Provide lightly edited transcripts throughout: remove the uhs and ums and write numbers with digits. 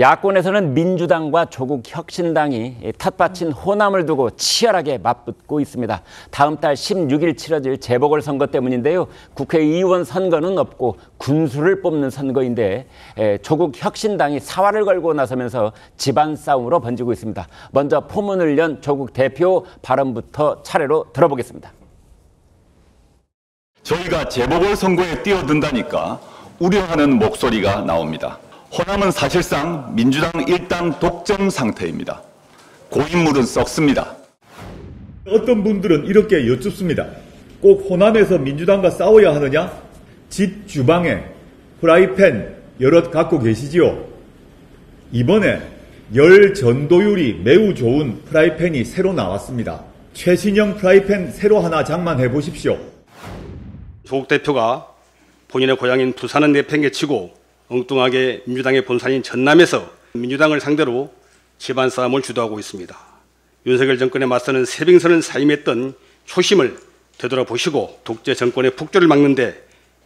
야권에서는 민주당과 조국 혁신당이 텃밭인 호남을 두고 치열하게 맞붙고 있습니다. 다음 달 16일 치러질 재보궐선거 때문인데요. 국회의원 선거는 없고 군수를 뽑는 선거인데 조국 혁신당이 사활을 걸고 나서면서 집안 싸움으로 번지고 있습니다. 먼저 포문을 연 조국 대표 발언부터 차례로 들어보겠습니다. 저희가 재보궐선거에 뛰어든다니까 우려하는 목소리가 나옵니다. 호남은 사실상 민주당 일당 독점 상태입니다. 고인물은 썩습니다. 어떤 분들은 이렇게 여쭙습니다. 꼭 호남에서 민주당과 싸워야 하느냐? 집 주방에 프라이팬 여럿 갖고 계시지요? 이번에 열 전도율이 매우 좋은 프라이팬이 새로 나왔습니다. 최신형 프라이팬 새로 하나 장만해 보십시오. 조국 대표가 본인의 고향인 부산은 내팽개치고 엉뚱하게 민주당의 본산인 전남에서 민주당을 상대로 집안 싸움을 주도하고 있습니다. 윤석열 정권에 맞서는 새빙선을 사임했던 초심을 되돌아보시고 독재 정권의 폭주를 막는 데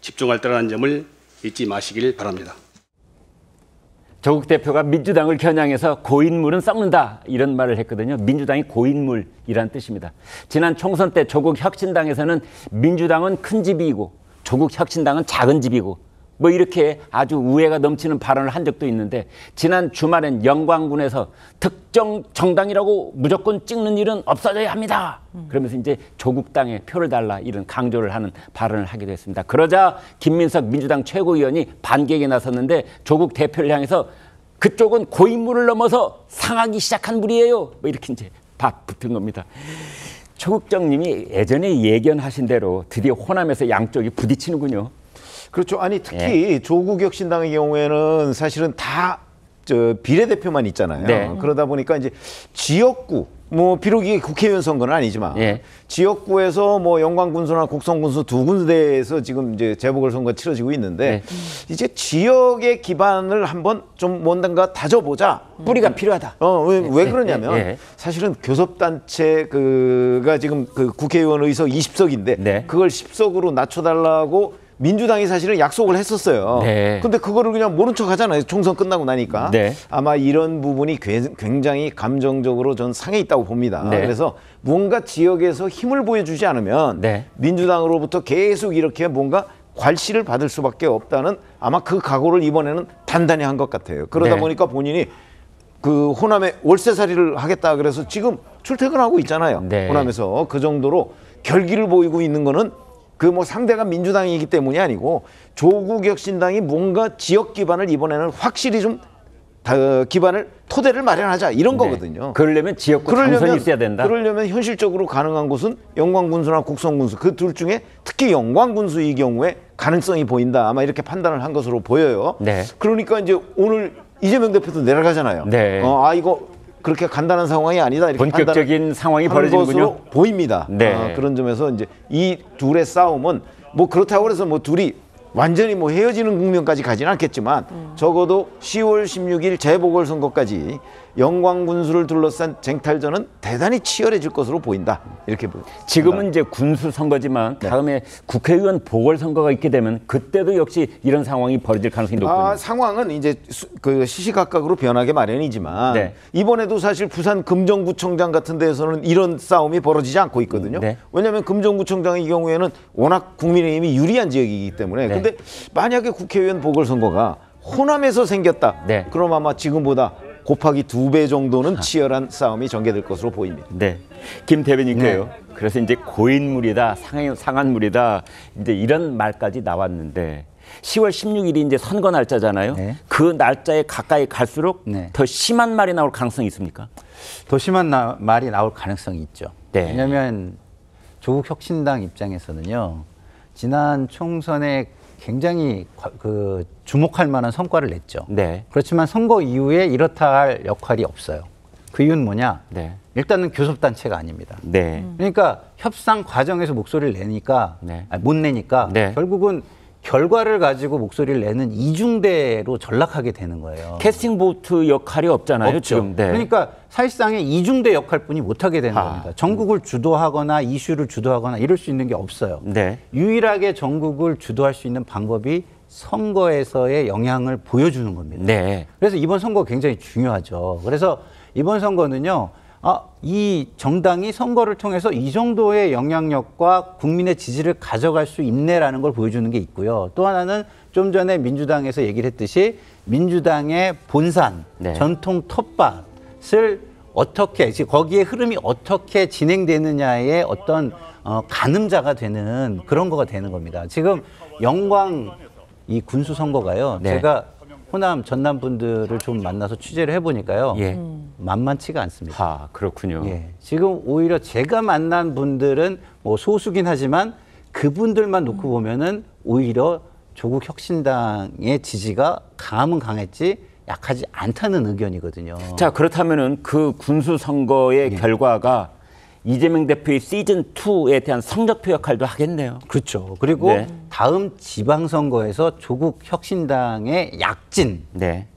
집중할 때라는 점을 잊지 마시길 바랍니다. 조국 대표가 민주당을 겨냥해서 고인물은 썩는다 이런 말을 했거든요. 민주당이 고인물이란 뜻입니다. 지난 총선 때 조국 혁신당에서는 민주당은 큰 집이고 조국 혁신당은 작은 집이고 뭐 이렇게 아주 우애가 넘치는 발언을 한 적도 있는데 지난 주말엔 영광군에서 특정 정당이라고 무조건 찍는 일은 없어져야 합니다. 그러면서 이제 조국당에 표를 달라 이런 강조를 하는 발언을 하기도 했습니다. 그러자 김민석 민주당 최고위원이 반격에 나섰는데 조국 대표를 향해서 그쪽은 고인물을 넘어서 상하기 시작한 물이에요. 뭐 이렇게 이제 밥 붙은 겁니다. 조국정님이 예전에 예견하신 대로 드디어 호남에서 양쪽이 부딪히는군요. 그렇죠. 아니 특히 조국 혁신당의 경우에는 사실은 다 비례대표만 있잖아요. 네. 그러다 보니까 이제 지역구 뭐 비록 이게 국회의원 선거는 아니지만 지역구에서 뭐 영광군수나 곡성군수 두 군데에서 지금 이제 재보궐선거 치러지고 있는데 이제 지역의 기반을 한번 좀 뭔가 다져보자. 뿌리가 필요하다. 왜 그러냐면 사실은 교섭단체가 지금 그 국회의원 의석 20석인데 그걸 10석으로 낮춰달라고 민주당이 사실은 약속을 했었어요. 근데 그거를 그냥 모른 척 하잖아요. 총선 끝나고 나니까. 아마 이런 부분이 굉장히 감정적으로 전 상해 있다고 봅니다. 그래서 뭔가 지역에서 힘을 보여주지 않으면 민주당으로부터 계속 이렇게 뭔가 괄시를 받을 수밖에 없다는 아마 그 각오를 이번에는 단단히 한 것 같아요. 그러다 보니까 본인이 그 호남에 월세살이를 하겠다 그래서 지금 출퇴근하고 있잖아요. 호남에서 그 정도로 결기를 보이고 있는 거는 그 뭐 상대가 민주당이기 때문이 아니고 조국 혁신당이 뭔가 지역 기반을 이번에는 확실히 좀 기반을 토대를 마련하자 이런 거거든요. 그러려면 지역구 당선이 있어야 된다. 그러려면 현실적으로 가능한 곳은 영광군수나 곡성군수 그 둘 중에 특히 영광군수의 경우에 가능성이 보인다. 아마 이렇게 판단을 한 것으로 보여요. 그러니까 이제 오늘 이재명 대표도 내려가잖아요. 이거 그렇게 간단한 상황이 아니다. 이렇게 본격적인 상황이 벌어지는군요. 보입니다. 그런 점에서 이제 이 둘의 싸움은 뭐 그렇다고 해서 뭐 둘이 완전히 뭐 헤어지는 국면까지 가지는 않겠지만 적어도 10월 16일 재보궐선거까지 영광군수를 둘러싼 쟁탈전은 대단히 치열해질 것으로 보인다. 이렇게 보입니다. 지금은 이제 군수 선거지만 다음에 국회의원 보궐선거가 있게 되면 그때도 역시 이런 상황이 벌어질 가능성이 높군요. 상황은 이제 그 시시각각으로 변하게 마련이지만 이번에도 사실 부산 금정구청장 같은 데에서는 이런 싸움이 벌어지지 않고 있거든요. 왜냐하면 금정구청장의 경우에는 워낙 국민의힘이 유리한 지역이기 때문에 근데 만약에 국회의원 보궐선거가 호남에서 생겼다. 그럼 아마 지금보다 곱하기 2배 정도는 치열한 싸움이 전개될 것으로 보입니다. 김 대변인께요. 그래서 이제 고인물이다, 상한물이다, 이제 이런 말까지 나왔는데 10월 16일이 이제 선거 날짜잖아요. 그 날짜에 가까이 갈수록 더 심한 말이 나올 가능성이 있습니까? 더 심한 말이 나올 가능성이 있죠. 왜냐하면 조국 혁신당 입장에서는요. 지난 총선에 굉장히 주목할 만한 성과를 냈죠. 그렇지만 선거 이후에 이렇다 할 역할이 없어요. 그 이유는 뭐냐? 일단은 교섭단체가 아닙니다. 그러니까 협상 과정에서 목소리를 내니까 못 내니까 결국은 결과를 가지고 목소리를 내는 이중대로 전락하게 되는 거예요. 캐스팅 보트 역할이 없잖아요. 없죠. 지금. 그러니까 사실상의 이중대 역할뿐이 못하게 되는 겁니다. 전국을 주도하거나 이슈를 주도하거나 이럴 수 있는 게 없어요. 유일하게 전국을 주도할 수 있는 방법이 선거에서의 영향을 보여주는 겁니다. 네. 그래서 이번 선거가 굉장히 중요하죠. 그래서 이번 선거는요, 이 정당이 선거를 통해서 이 정도의 영향력과 국민의 지지를 가져갈 수 있네라는 걸 보여주는 게 있고요. 또 하나는 좀 전에 민주당에서 얘기를 했듯이 민주당의 본산, 네. 전통 텃밭을 어떻게, 거기에 흐름이 어떻게 진행되느냐의 어떤 가늠자가 되는 그런 거가 되는 겁니다. 지금 영광 이 군수 선거가요. 네. 제가 호남 전남 분들을 좀 만나서 취재를 해보니까요. 예. 만만치가 않습니다. 아, 그렇군요. 예. 지금 오히려 제가 만난 분들은 뭐 소수긴 하지만 그분들만 놓고 보면은 오히려 조국 혁신당의 지지가 강하면 강했지 약하지 않다는 의견이거든요. 자, 그렇다면은 그 군수 선거의 예. 결과가 이재명 대표의 시즌2에 대한 성적표 역할도 하겠네요. 그렇죠. 그리고 네. 다음 지방선거에서 조국 혁신당의 약진을 네.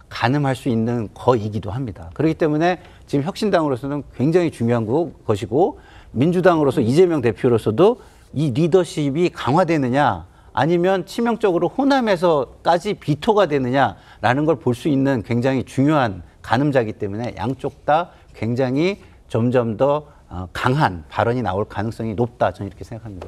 가늠할 수 있는 거이기도 합니다. 그렇기 때문에 지금 혁신당으로서는 굉장히 중요한 것이고 민주당으로서 이재명 대표로서도 이 리더십이 강화되느냐 아니면 치명적으로 호남에서까지 비토가 되느냐라는 걸 볼 수 있는 굉장히 중요한 가늠자이기 때문에 양쪽 다 굉장히 점점 더 강한 발언이 나올 가능성이 높다. 저는 이렇게 생각합니다.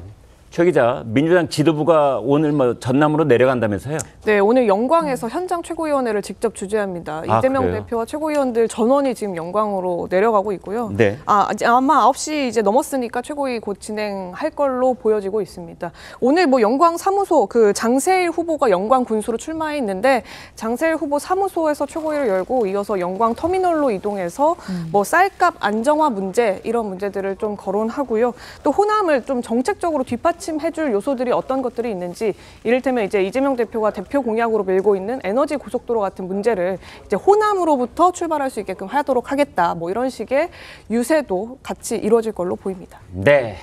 최 기자, 민주당 지도부가 오늘 뭐 전남으로 내려간다면서요? 네, 오늘 영광에서 현장 최고위원회를 직접 주재합니다. 이재명 그래요? 대표와 최고위원들 전원이 지금 영광으로 내려가고 있고요. 네. 아마 9시 이제 넘었으니까 최고위 곧 진행할 걸로 보여지고 있습니다. 오늘 뭐 영광 사무소 그 장세일 후보가 영광 군수로 출마해 있는데 장세일 후보 사무소에서 최고위를 열고 이어서 영광 터미널로 이동해서 뭐 쌀값 안정화 문제 이런 문제들을 좀 거론하고요. 또 호남을 좀 정책적으로 뒷받침해줄 요소들이 어떤 것들이 있는지 이를테면 이제 이재명 대표가 대표 공약으로 밀고 있는 에너지 고속도로 같은 문제를 이제 호남으로부터 출발할 수 있게끔 하도록 하겠다. 뭐 이런 식의 유세도 같이 이루어질 걸로 보입니다. 네.